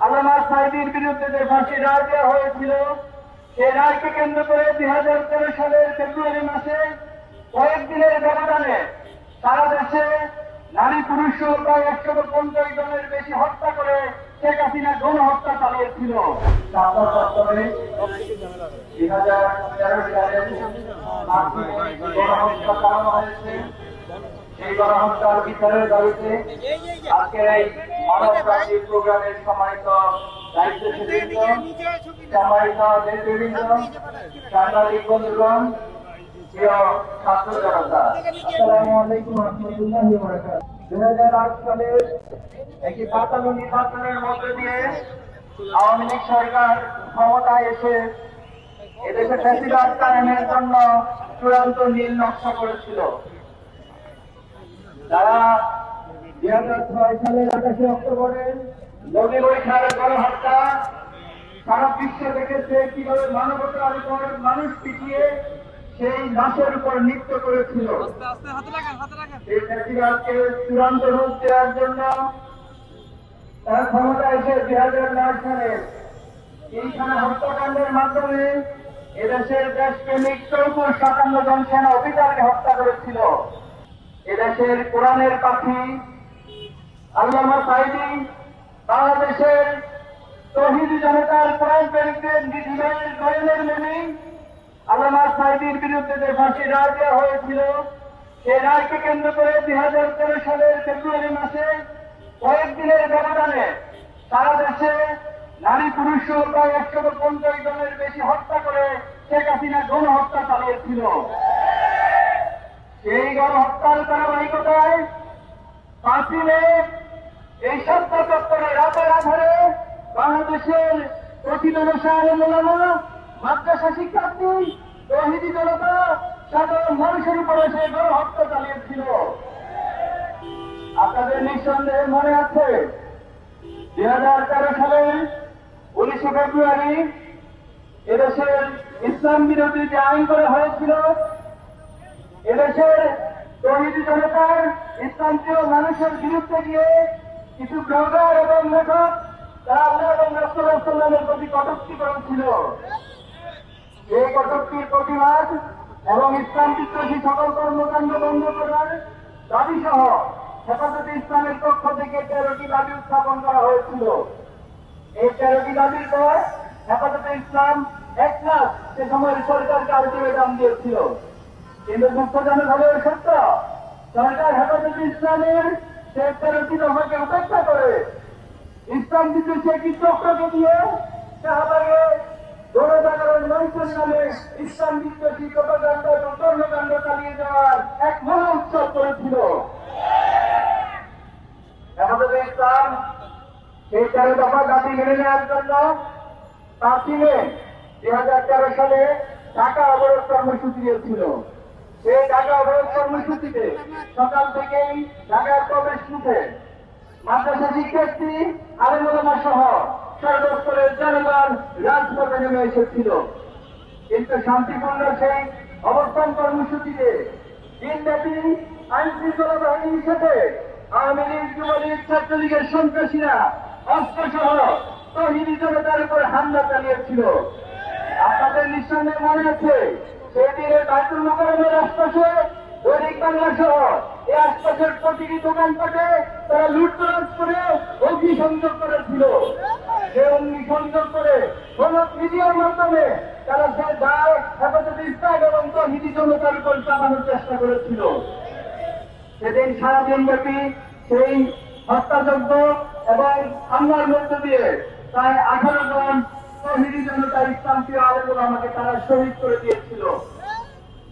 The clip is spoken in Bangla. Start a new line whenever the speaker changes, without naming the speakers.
আল্লামা সাঈদীর বিরুদ্ধে যে ফাঁসির রায় দেওয়া হয়েছিল, সেই রায়কে কেন্দ্র করে 2013 সালের ফেব্রুয়ারি মাসে কয়েকদিনের ব্যবধানে সারা দেশে নারী পুরুষ প্রায় 150 জনের বেশি হত্যা করে শেখ হাসিনা গণহত্যা চালিয়েছিল। 2013 সালে গণহত্যা চালানো হয়েছে। সেই গণহত্যার বিচারের দাবিতে আজকের এই মানবতাবাদী প্রোগ্রামের সম্মানিত দায়িত্বশীলবৃন্দ, সম্মানিত নেতৃবৃন্দ, সাংবাদিক বন্ধুগণ, প্রিয় ছাত্র জনতা, আসসালামু আলাইকুম ওয়া রাহমাতুল্লাহি ওয়া বারাকাতুহু। 2008 সালের একটি পাতানো নির্বাচনের মধ্য দিয়ে আওয়ামী লীগ সরকার ক্ষমতায় এসে এদেশে ফ্যাসিবাদ কায়েমের জন্য চূড়ান্ত নীল নকশা করেছিল। তারা 2006 সালের 28 অক্টোবরে নদী বৈঠার গণহত্যা সারা বিশ্ব দেখেছে কিভাবে মানবতার উপর মানুষ পিটিয়ে সেই লাশের উপর নৃত্য করেছিল। এই ফ্যাসিবাদকে চূড়ান্ত রূপ দেওয়ার জন্য তারা ক্ষমতা এসে 2009 সালে এইখানে হত্যাকাণ্ডের মাধ্যমে এদেশের দেশপ্রেমিক 57 জন সেনা অফিসারকে হত্যা করেছিল। এদেশের কোরআনের পাখি আল্লামা সাঈদী বাংলাদেশের তৌহিদি জনতার কোরআন প্রেমিকদের জীবনের নয়নের মনি আল্লামা সাঈদীর বিরুদ্ধে যে ফাঁসির রায় দেওয়া হয়েছিল, সেই রায়কে কেন্দ্র করে 2013 সালের ফেব্রুয়ারি মাসে কয়েকদিনের ব্যবধানে সারা দেশে নারী পুরুষ প্রায় 150 জনের বেশি হত্যা করে শেখ হাসিনা গণহত্যা চালিয়েছিল। সেই গণহত্যার ধারাবাহিকতায় 5 মে এই সত্তা চত্বরে রাতের আধারে বাংলাদেশের প্রকৃত ওলামা, মাদ্রাসা শিক্ষার্থী, তৌহিদি জনতা সাধারণ মানুষের উপরে সে গণহত্যা চালিয়েছিল। আপনাদের নিঃসন্দেহে মনে আছে 2013 সালের 19 ফেব্রুয়ারি এদেশের ইসলাম বিরোধী যে আইন করা হয়েছিল, এদেশের তৌহিদি জনতার ইসলামপ্রিয় মানুষের বিরুদ্ধে গিয়ে কিছু ব্লগার এবং লেখক তারা আল্লাহ এবং রাসূলুল্লাহ সাল্লাল্লাহু আলাইহি ওয়াসাল্লামের প্রতি কটূক্তি করেছিল। এই কটূক্তির প্রতিবাদ এবং ইসলাম বিদ্বেষী সকল কর্মকাণ্ড বন্ধ করার দাবি সহ হেফাজতে ইসলামের পক্ষ থেকে 13টি দাবি উত্থাপন করা হয়েছিল। এই 13টি দাবির পর হেফাজতে ইসলাম একমাস সে সময়ের সরকারকে আলটিমেটাম দিয়েছিল। কিন্তু দুঃখজনক হলেও সত্য, সরকার হেফাজতে ইসলামের সে 13টি দফাকে উপেক্ষা করে ইসলাম বিদ্বেষী একটি চক্রকে দিয়ে শাহবাগে গণজাগরণ মঞ্চের নামে ইসলাম বিদ্বেষী প্রপাগান্ড এবং কর্মকাণ্ড চালিয়ে যাওয়ার এক মহা উৎসব করেছিল। হেফাজতে ইসলাম সেই 13 দফা দাবি মেনে নেওয়ার জন্য 5 মে 2013 সালে ঢাকা অবরোধ কর্মসূচি দিয়েছিল। সেই ঢাকা অবরোধ কর্মসূচিতে সকাল থেকেই ঢাকার প্রবেশ মুখে মাদ্রাসা শিক্ষার্থী, আলেম ওলামা সহ সর্বস্তরের জনগণ রাজপথে নেমে এসেছিল। কিন্তু শান্তিপূর্ণ সেই অবস্থান কর্মসূচিতে দিনব্যাপী আইন শৃঙ্খলা বাহিনীর সাথে আওয়ামী লীগ, যুবলীগ, ছাত্রলীগের সন্ত্রাসীরা অস্ত্র সহ তৌহিদি জনতার উপর হামলা চালিয়েছিল। আপনাদের নিঃসন্দেহে মনে আছে সেই দিনের বাইতুল মোকাররমের আশপাশে দৈনিক বাংলা সহ এই আশপাশের প্রতিটি দোকানপাটে তারা লুটতরাজ করে অগ্নিসংযোগ করেছিল। সে অগ্নিসংযোগ করে সমাজ মিডিয়ার মাধ্যমে তারা সে দায় হেফাজতে ইসলাম এবং তৌহিদি জনতার উপর চাপানোর চেষ্টা করেছিল। সেদিন সারাদিন ব্যাপী সেই হত্যাযজ্ঞ এবং হামলার মধ্য দিয়ে প্রায় 18 জন তৌহিদি জনতা ইসলামপ্রিয় আলেম ওলামাকে তারা শহীদ করে দিয়েছিল।